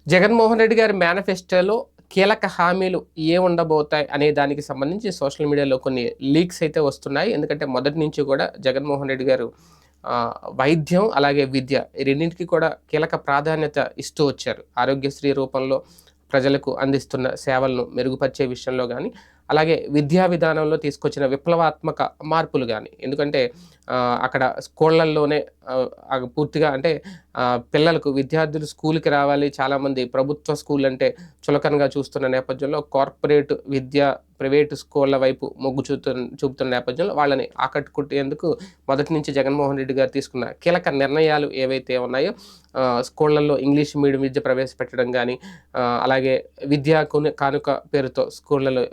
జగన్మోహన్ రెడ్డి గారి మేనిఫెస్టోలో కీలక హామీలు ఉండబోతాయి అనే దానికి సంబంధించి సోషల్ మీడియాలో కొన్ని లీక్స్ అయితే వస్తున్నాయి. ఎందుకంటే మొదటి నుంచి కూడా జగన్మోహన్ రెడ్డి గారు వైద్యం అలాగే విద్య ఈ రెండింటికి కూడా కీలక ప్రాధాన్యత ఇస్తూ వచ్చారు. ఆరోగ్యశ్రీ రూపంలో ప్రజలకు అందిస్తున్న సేవలను మెరుగుపరిచే విషయంలో గానీ, అలాగే విద్యా విధానంలో తీసుకొచ్చిన విప్లవాత్మక మార్పులు గానీ, ఎందుకంటే అక్కడ స్కూళ్ళల్లోనే పూర్తిగా అంటే పిల్లలకు విద్యార్థులు స్కూల్‌కి రావాలి. చాలామంది ప్రభుత్వ స్కూల్ అంటే చులకనగా చూస్తున్న నేపథ్యంలో కార్పొరేట్ విద్య, ప్రైవేటు స్కూళ్ళ వైపు మొగ్గు చూపుతున్న నేపథ్యంలో వాళ్ళని ఆకట్టుకునేందుకు మొదటి నుంచి జగన్మోహన్ రెడ్డి గారు తీసుకున్న కీలక నిర్ణయాలు ఏవైతే ఉన్నాయో స్కూళ్ళల్లో ఇంగ్లీష్ మీడియం విద్య ప్రవేశపెట్టడం గానీ, అలాగే కానుక పేరుతో స్కూళ్ళలో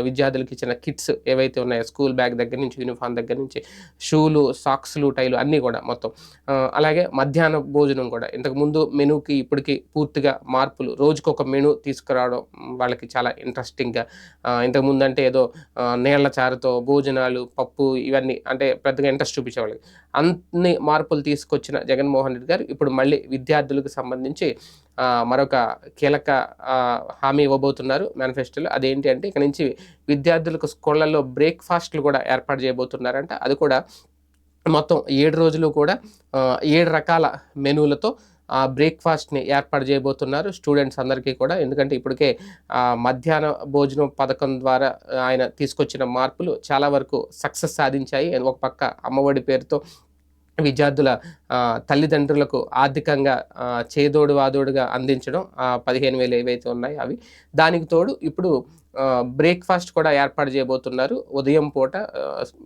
విద్యార్థులకు ఇచ్చిన కిట్స్ ఏవైతే ఉన్నాయో స్కూల్ బ్యాగ్ దగ్గర నుంచి, యూనిఫామ్ దగ్గర నుంచి, షూలు, సాక్స్‌లు, టైలు అన్నీ కూడా మొత్తం. అలాగే మధ్యాహ్న భోజనం కూడా ఇంతకుముందు మెనూకి ఇప్పటికి పూర్తిగా మార్పులు. రోజుకొక మెనూ తీసుకురావడం వాళ్ళకి చాలా ఇంట్రెస్టింగ్‌గా. ఇంతకుముందంటే ఏదో నీళ్ల చారుతో భోజనాలు, పప్పు ఇవన్నీ అంటే పెద్దగా ఇంట్రెస్ట్ చూపించేవాళ్ళు. అన్ని మార్పులు తీసుకొచ్చిన జగన్మోహన్ రెడ్డి గారు ఇప్పుడు మళ్ళీ విద్యార్థులకు సంబంధించి మరొక కీలక హామీ ఇవ్వబోతున్నారు మేనిఫెస్టోలో. అదేంటి అంటే ఇక నుంచి విద్యార్థులకు స్కూళ్ళల్లో బ్రేక్‌ఫాస్ట్‌లు కూడా ఏర్పాటు చేయబోతున్నారంట. అది కూడా మొత్తం 7 రోజులు కూడా 7 రకాల మెనూలతో బ్రేక్‌ఫాస్ట్‌ని ఏర్పాటు చేయబోతున్నారు స్టూడెంట్స్ అందరికీ కూడా. ఎందుకంటే ఇప్పటికే మధ్యాహ్న భోజనం పథకం ద్వారా ఆయన తీసుకొచ్చిన మార్పులు చాలా వరకు సక్సెస్ సాధించాయి. ఒక పక్క అమ్మఒడి పేరుతో విద్యార్థుల తల్లిదండ్రులకు ఆర్థికంగా చేదోడు వాదోడుగా అందించడం 15,000 ఏవైతే ఉన్నాయో అవి. దానికి తోడు ఇప్పుడు బ్రేక్‌ఫాస్ట్ కూడా ఏర్పాటు చేయబోతున్నారు. ఉదయం పూట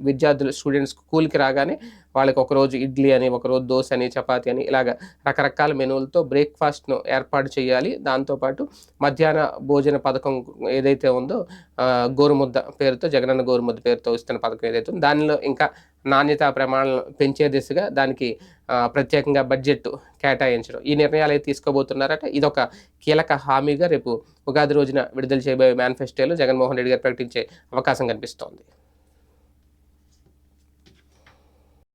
విద్యార్థులు స్టూడెంట్స్ స్కూల్‌కి రాగానే వాళ్ళకి ఒకరోజు ఇడ్లీ అని, ఒకరోజు దోస అని, చపాతీ అని ఇలాగ రకరకాల మెనూలతో బ్రేక్‌ఫాస్ట్‌ను ఏర్పాటు చేయాలి. దాంతోపాటు మధ్యాహ్న భోజన పథకం ఏదైతే ఉందో గోరుముద్ద పేరుతో జగనన్న గోరుముద్ద పేరుతో ఇస్తున్న పథకం ఏదైతే ఉందో దానిలో ఇంకా నాణ్యతా ప్రమాణాలను పెంచే దిశగా దానికి ప్రత్యేకంగా బడ్జెట్ కేటాయించడం. ఈ నిర్ణయాలైతే తీసుకోబోతున్నారట. ఇదొక కీలక హామీగా రేపు ఉగాది రోజున విడుదల చేయబోయే మేనిఫెస్టోలో జగన్మోహన్ రెడ్డి గారు ప్రకటించే అవకాశం కనిపిస్తోంది.